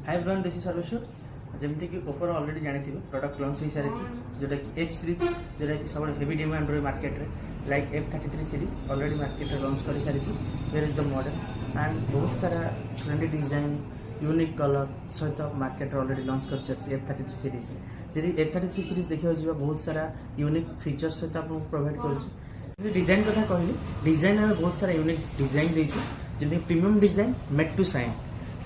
Hi everyone, this is Sarveshwar. जमती कि Oppo already जानी प्रोडक्ट लॉन्च हो सारी जोटा कि एफ सीरीज जोटा कि सब हेवी डिमांड रही मार्केट रे like F33 series already market रे लॉन्च कर सारी। Where is the model and बहुत सारा ट्रेंडी डिजाइन यूनिक कलर सहित मार्केट ऑलरेडी लॉन्च कर सारी F33 सीरीज। जदि F33 सीरीज देखा जा बहुत सारा यूनिक फीचर्स सहित आपको प्रोवाइड कर डिजाइन कथा कहली। डिजाइन में बहुत सारा यूनिक डिजाइन देचु जमी premium design made to shine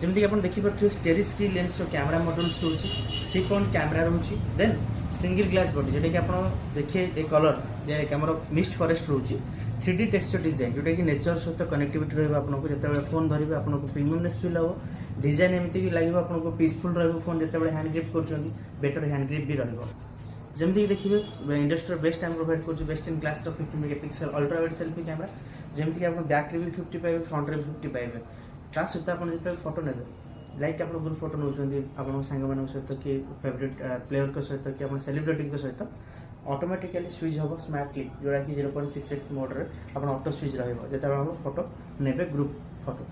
जमीक आप देखिए स्टेरिस्ट्री लेंस कैमरा मॉडल्स रोचे से कौन कैमरा रोचे देन सिंगल ग्लास बॉडी जोटा कि आप देखिए ए कलर कैमरा मिस्ट फॉरेस्ट रोचे 3D टेक्सचर डिजाइन जोटा कि नेचर सहित कनेक्टिविटी रहा आपको जो फोन धरवे आपको प्रीमियमनेस फील हो डिजाइन एमती लगे आपको पीसफुल रहा फोन जो हैंड ग्रिप कर बेटर हैंड ग्रिप भी रहा जमीक देखिए इंडस्ट्री बेस्ट टाइम प्रोवाइड कर best in class 50 megapixel ultra wide selfie camera जमीक आप बैक भी 50 पाइबे फ्रंट रे 50 पाइबे ता सहित आप जो फोटो ने लाइक आप ग्रुप फोटो नौ सांग मान सहित कि फेवरेट प्लेयर सहित कि आप सेलिब्रिटी सहित ऑटोमेटिकली स्विच हम स्मार्टली जोड़ा कि 0.6x मोड्रे आप ऑटो स्विच रहा जो फोटो ने ग्रुप फोटो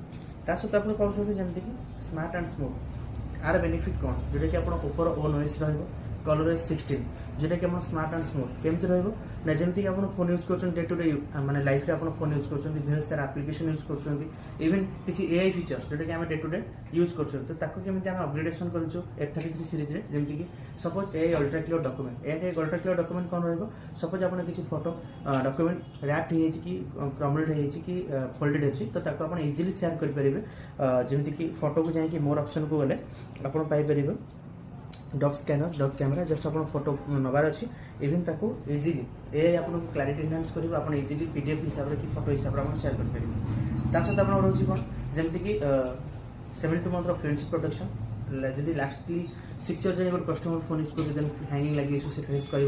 ता सहित आप पाँच जमीक कि स्मार्ट एंड स्मूथ आर बेनिफिट कौन जोटा कि आप ओप्पोर ओन ओएस कलर 16 जोटा कि स्मार्ट एंड स्मूथ केमती रहा जमीक आप फोन यूज कर डे टू डे माने लाइफ रे आप फोन यूज कर बहुत सारा एप्लिकेशन यूज कर इवन किसी एआई फीचर्स जोटा कि डे टू डे यूज करमती अपग्रेडेशन कर F33 सीरीज रे जमीक कि suppose AI ultra clear document AI ultra clear document कौन रहा सपोज आप किसी फोटो डॉक्यूमेंट रैप्ड कि क्रम्बल्ड कि फोल्डेड अच्छी तो आप इजिली शेयर करेंगे जमीक कि फोटो को जाकि मोर ऑप्शन को गले आप पाइपर doc scanner doc camera just आप फोटो नबार अच्छी इवन ताको इजिली ए आपको क्लारिटी एनहांस कर आप इजिली पीडीएफ हिसाब से कि फोटो हिसाब से आप शेयर करेंगे सहित आप रोचे कौन जमीक कि 72 मंथ फ्रेंडशिप प्रोटेक्शन जब लास्टली 6 इयर्स जाए कस्टमर फोन यूज कर हैंगिंग लगे इश्यू से फेस कर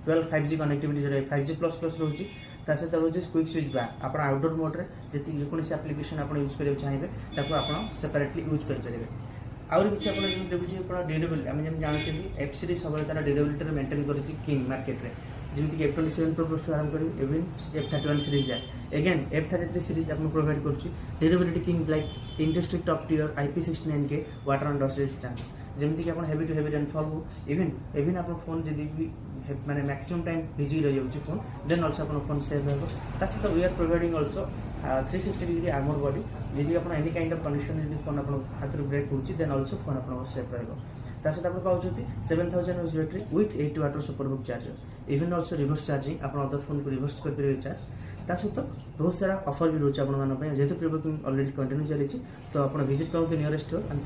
12 5G कनेक्टिविटी जो 5G प्लस प्लस रोचे सहित रोचे क्विक स्विच बैक आप आउटडोर मोड्रे जी कौन एप्लिकेशन आप यूज करा चाहिए आप सेपरेटली यूज करेंगे आउर किसी आप देखिए ड्यूरेबिलिटी आम जमी जानते एफ सीरीज सब तार ड्यूरेबिलिटी मेंटेन कर किंग मार्केट में जमीक F27 प्रो प्लस आरम्भ कर इवन F31 सीरीज जाए एगेन F33 सीरीज आपको प्रोवाइड कर durability king like industry top tier IP69K water and dust resistance जमीक आप हेवी टू हेवी रेनफॉल हो इवन आप फोन जब माने मैक्सिमम टाइम बिजी रही जाऊँगी फोन देन ऑल्सो आप फोन सेव रहा सहित we are providing also 360 degree armour body यदि आप एनी काइंड ऑफ कंडीशन यदि फोन आप हाथ ब्रेक हो देन ऑल्सो फोन आप सेफ रहा सहित आप पाँच 7000 mAh battery with 80 water Superbook charger even also reverse charging आप अदर फोन को रिवर्स करेंगे चार्ज सहित बहुत सारा ऑफर भी रोचे आप जेहतु प्री बुकिंग ऑलरेडी कंटिन्यू चली तो आप विजिट करते नियरेस्ट स्टोर एंड